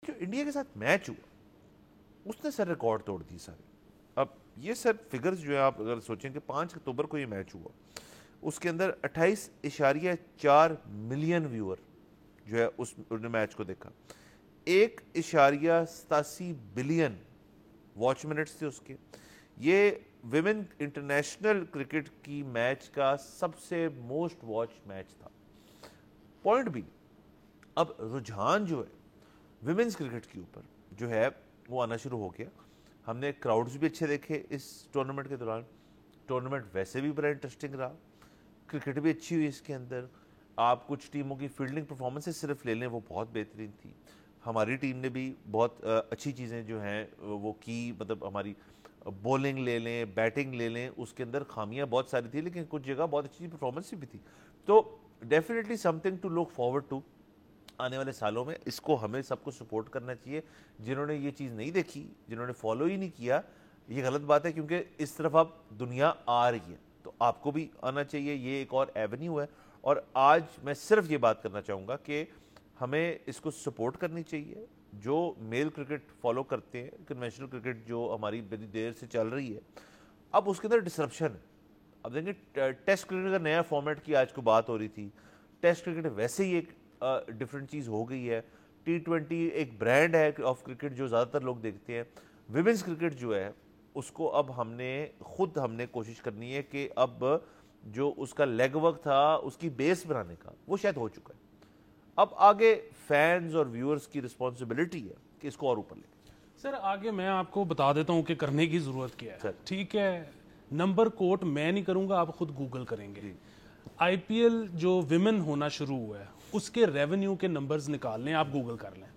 جو انڈیا کے ساتھ میچ ہوا اس نے سر ریکارڈ توڑ دی سارے. اب یہ سر فگرز جو ہے آپ اگر سوچیں کہ 5 اکتوبر کو یہ میچ ہوا, اس کے اندر 28.4 ملین ویور جو ہے اس میچ کو دیکھا, 1.87 بلین واچ منٹس تھے اس کے. یہ ویمن انٹرنیشنل کرکٹ کی میچ کا سب سے موسٹ واچ میچ تھا. پوائنٹ بھی اب رجحان جو ہے ویمنز کرکٹ کے اوپر جو ہے وہ آنا شروع ہو گیا. ہم نے کراؤڈز بھی اچھے دیکھے اس ٹورنامنٹ کے دوران. ٹورنامنٹ ویسے بھی بڑا انٹرسٹنگ رہا, کرکٹ بھی اچھی ہوئی اس کے اندر. آپ کچھ ٹیموں کی فیلڈنگ پرفارمنسز صرف لے لیں وہ بہت بہترین تھی. ہماری ٹیم نے بھی بہت اچھی چیزیں جو ہیں وہ کی, مطلب ہماری بولنگ لے لیں, بیٹنگ لے لیں, اس کے اندر خامیاں بہت ساری تھی لیکن کچھ جگہ بہت اچھی پرفارمنس بھی تھی. تو definitely something to look forward to آنے والے سالوں میں. اس کو ہمیں سب کو سپورٹ کرنا چاہیے. جنہوں نے یہ چیز نہیں دیکھی, جنہوں نے فالو ہی نہیں کیا, یہ غلط بات ہے کیونکہ اس طرف اب دنیا آ رہی ہے تو آپ کو بھی آنا چاہیے. یہ ایک اور ایونیو ہے. اور آج میں صرف یہ بات کرنا چاہوں گا کہ ہمیں اس کو سپورٹ کرنی چاہیے. جو میل کرکٹ فالو کرتے ہیں, کنونشنل کرکٹ جو ہماری بڑی دیر سے چل رہی ہے, اب اس کے اندر ڈسرپشن ہے. اب دیکھیں ٹیسٹ کرکٹ کا نیا فارمیٹ کی آج کو بات ہو رہی تھی. ٹیسٹ کرکٹ ویسے ہی ایک ڈفرینٹ چیز ہو گئی ہے. T20 ایک برانڈ ہے آف کرکٹ جو زیادہ تر لوگ دیکھتے ہیں. ویمنز کرکٹ جو ہے اس کو اب ہم نے کوشش کرنی ہے کہ اب جو اس کا لیگ ورک تھا اس کی بیس بنانے کا وہ شاید ہو چکا ہے. اب آگے فینز اور ویورز کی رسپانسبلٹی ہے کہ اس کو اور اوپر لے. سر آگے میں آپ کو بتا دیتا ہوں کہ کرنے کی ضرورت کیا ہے. ٹھیک ہے, نمبر کوٹ میں نہیں کروں گا, آپ خود گوگل کریں گے. آئی پی ایل جو ویمن ہونا شروع ہوا ہے اس کے ریونیو کے نمبرز نکال لیں, آپ گوگل کر لیں,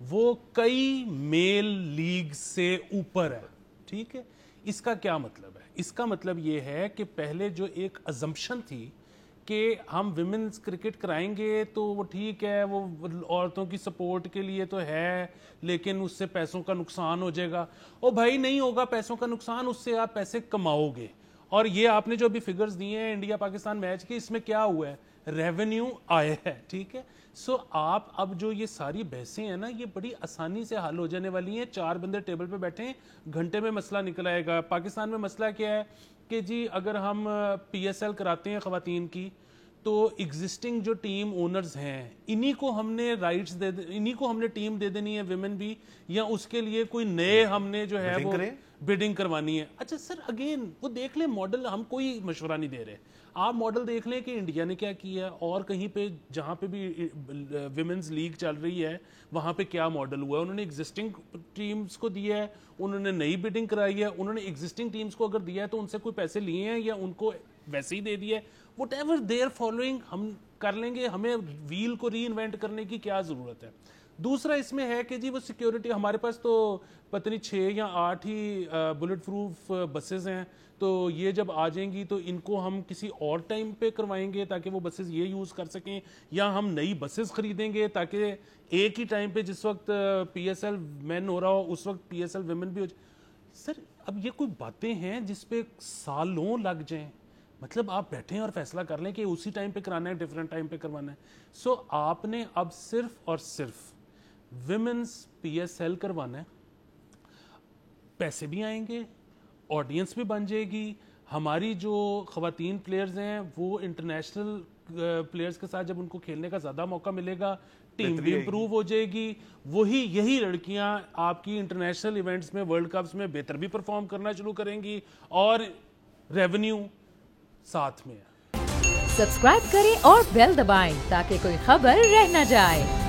وہ کئی میل لیگ سے اوپر ہے. ٹھیک ہے, اس کا کیا مطلب ہے؟ اس کا مطلب یہ ہے کہ پہلے جو ایک ازمپشن تھی کہ ہم ویمنز کرکٹ کرائیں گے تو وہ ٹھیک ہے, وہ عورتوں کی سپورٹ کے لیے تو ہے لیکن اس سے پیسوں کا نقصان ہو جائے گا. او بھائی نہیں ہوگا پیسوں کا نقصان, اس سے آپ پیسے کماؤ گے. اور یہ آپ نے جو ابھی فگرز دیے ہیں انڈیا پاکستان میچ کے, اس میں کیا ہوا ہے؟ ریونیو آئے ہے. ٹھیک ہے, سو آپ اب جو یہ ساری بحثیں ہیں نا یہ بڑی آسانی سے حل ہو جانے والی ہیں. 4 بندے ٹیبل پہ بیٹھے ہیں, گھنٹے میں مسئلہ نکل آئے گا. پاکستان میں مسئلہ کیا ہے کہ جی اگر ہم پی ایس ایل کراتے ہیں خواتین کی تو ایگزسٹنگ جو ٹیم اونرز ہیں انہی کو ہم نے رائٹس انہی کو ہم نے ٹیم دے دینی ہے ویمن بھی, یا اس کے لیے کوئی نئے ہم نے جو ہے وہ بیڈنگ کروانی ہے. اچھا سر اگین وہ دیکھ لیں ماڈل, ہم کوئی مشورہ نہیں دے رہے, آپ ماڈل دیکھ لیں کہ انڈیا نے کیا کیا ہے اور کہیں پہ جہاں پہ بھی ویمنز لیگ چل رہی ہے وہاں پہ کیا ماڈل ہوا ہے. انہوں نے ایگزسٹنگ ٹیمز کو دیا ہے, انہوں نے نئی بیڈنگ کرائی ہے, انہوں نے ایگزسٹنگ ٹیمز کو اگر دیا ہے تو ان سے کوئی پیسے لیے ہیں یا ان کو ویسے ہی دے دیا ہے. وٹ ایور دیئر فالوئنگ ہم کر لیں گے, ہمیں ویل کو ری انوینٹ کرنے کی کیا ضرورت ہے. دوسرا اس میں ہے کہ جی وہ سیکیورٹی, ہمارے پاس تو پتہ نہیں 6 یا 8 ہی بلٹ پروف بسز ہیں, تو یہ جب آ جائیں گی تو ان کو ہم کسی اور ٹائم پہ کروائیں گے تاکہ وہ بسز یہ یوز کر سکیں, یا ہم نئی بسز خریدیں گے تاکہ ایک ہی ٹائم پہ جس وقت پی ایس ایل مین ہو رہا ہو اس وقت پی ایس ایل ویمن بھی ہو جائے. سر اب یہ کوئی باتیں ہیں جس پہ سالوں لگ جائیں, مطلب آپ بیٹھیں اور فیصلہ کر لیں کہ اسی ٹائم پہ کرانا ہے, ڈیفرنٹ ٹائم پہ کروانا ہے. سو آپ نے اب صرف اور صرف ویمنز پی ایس ایل کروانا ہے, پیسے بھی آئیں گے, آڈینس بھی بن جائے گی, ہماری جو خواتین پلیئرز ہیں وہ انٹرنیشنل پلیئرز کے ساتھ جب ان کو کھیلنے کا زیادہ موقع ملے گا, ٹیم بھی امپروو ہو جائے گی, یہی لڑکیاں آپ کی انٹرنیشنل ایونٹس میں ورلڈ کپس میں بہتر بھی پرفارم کرنا شروع کریں گی اور ریونیو ساتھ میں. سبسکرائب کریں اور بیل دبائیں تاکہ کوئی خبر رہ نہ جائے.